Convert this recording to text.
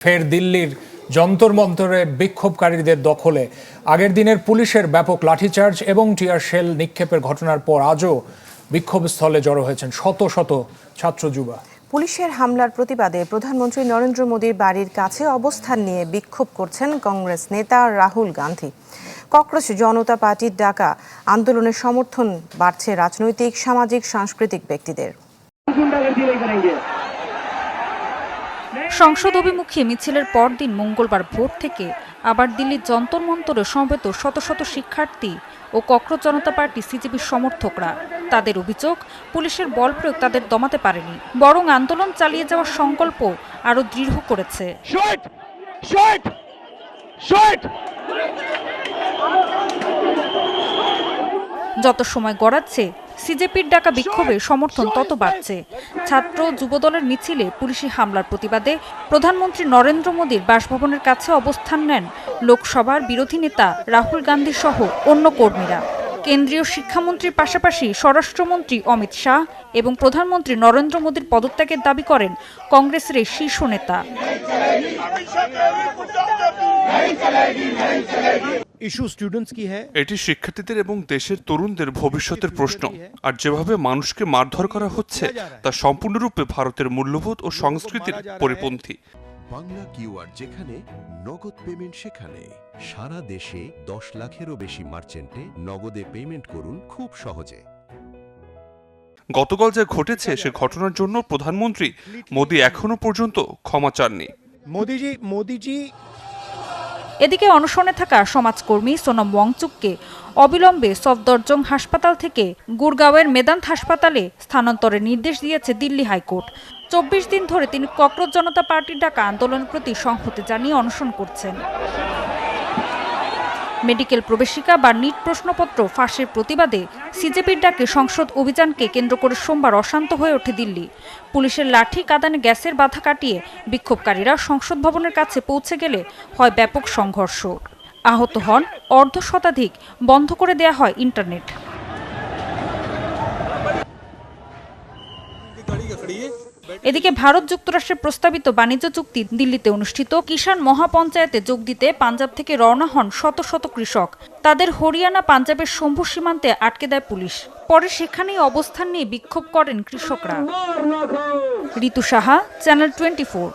ফের দিল্লির যন্তর মন্তরে বিক্ষোভকারীদের দখলে। আগের দিনের পুলিশের ব্যাপক লাঠিচার্জ এবং টিয়ার শেল নিক্ষেপের ঘটনার পর আজও বিক্ষোভস্থলে জড়ো হয়েছেন শত শত ছাত্র যুবা। পুলিশের হামলার প্রতিবাদে প্রধানমন্ত্রী নরেন্দ্র মোদীর বাড়ির কাছে অবস্থান নিয়ে বিক্ষোভ করছেন কংগ্রেস নেতা রাহুল গান্ধী। ককরোচ জনতা পার্টির ডাকা আন্দোলনের সমর্থন বাড়ছে রাজনৈতিক, সামাজিক, সাংস্কৃতিক ব্যক্তিদের। সংসদ অভিমুখী মিছিলের পরদিন মঙ্গলবার ভোর থেকে আবার দিল্লির যন্তর মন্তরে সমবেত শত শত শিক্ষার্থী ও ককরোচ জনতা পার্টি সিজেপির সমর্থকরা। তাদের অভিযোগ, পুলিশের বল প্রয়োগ তাদের দমাতে পারেনি, বরং আন্দোলন চালিয়ে যাওয়ার সংকল্প আরো দৃঢ় করেছে। যত সময় গড়াচ্ছে, সিজেপির ডাকা বিক্ষোভে সমর্থন তত বাড়ছে। ছাত্র যুবদলের মিছিলে পুলিশি হামলার প্রতিবাদে প্রধানমন্ত্রী নরেন্দ্র মোদীর বাসভবনের কাছে অবস্থান নেন লোকসভার বিরোধী নেতা রাহুল গান্ধী সহ অন্য কর্মীরা। কেন্দ্রীয় শিক্ষামন্ত্রীর পাশাপাশি স্বরাষ্ট্রমন্ত্রী অমিত শাহ এবং প্রধানমন্ত্রী নরেন্দ্র মোদীর পদত্যাগের দাবি করেন কংগ্রেসের এই শীর্ষ নেতা। এটি শিক্ষার্থীদের এবং দেশের তরুণদের ভবিষ্যতের প্রশ্ন, আর যেভাবে মানুষকে মারধর করা হচ্ছে তা সম্পূর্ণরূপে ভারতের মূল্যবোধ ও সংস্কৃতির পরিপন্থী। বাংলা কিউআর, যেখানে নগদ পেমেন্ট সেখানে। সারা দেশে 10 লাখেরও বেশি মার্চেন্টে নগদে পেমেন্ট করুন খুব সহজে। গতকাল যা ঘটেছে সে ঘটনার জন্য প্রধানমন্ত্রী মোদী এখনো পর্যন্ত ক্ষমা চাননি। এদিকে অনশনে থাকা সমাজকর্মী সোনম ওয়াংচুককে অবিলম্বে সফদরজং হাসপাতাল থেকে গুরগাঁওয়ের মেদান্ত হাসপাতালে স্থানান্তরের নির্দেশ দিয়েছে দিল্লি হাইকোর্ট। 24 দিন ধরে তিনি ককরোচ জনতা পার্টির ডাকা আন্দোলনের প্রতি সংহতি জানিয়ে অনশন করছেন। মেডিকেল প্রবেশিকা বা নিট প্রশ্নপত্র ফাঁসের প্রতিবাদে সিজেপির ডাকে সংসদ অভিযানকে কেন্দ্র করে সোমবার অশান্ত হয়ে ওঠে দিল্লি। পুলিশের লাঠি, কাঁদানে গ্যাসের বাধা কাটিয়ে বিক্ষোভকারীরা সংসদ ভবনের কাছে পৌঁছে গেলে হয় ব্যাপক সংঘর্ষ। আহত হন অর্ধশতাধিক, বন্ধ করে দেয়া হয় ইন্টারনেট। এদিকে ভারত যুক্তরাষ্ট্রের প্রস্তাবিত বাণিজ্য চুক্তি দিল্লিতে অনুষ্ঠিত কিষাণ মহাপঞ্চায়েতে যোগ দিতে পাঞ্জাব থেকে রওনা হন শত শত কৃষক। তাদের হরিয়ানা, পাঞ্জাবের শম্ভু সীমান্তে আটকে দেয় পুলিশ। পরে সেখানেই অবস্থান নিয়ে বিক্ষোভ করেন কৃষকরা। ঋতু সাহা, চ্যানেল 24।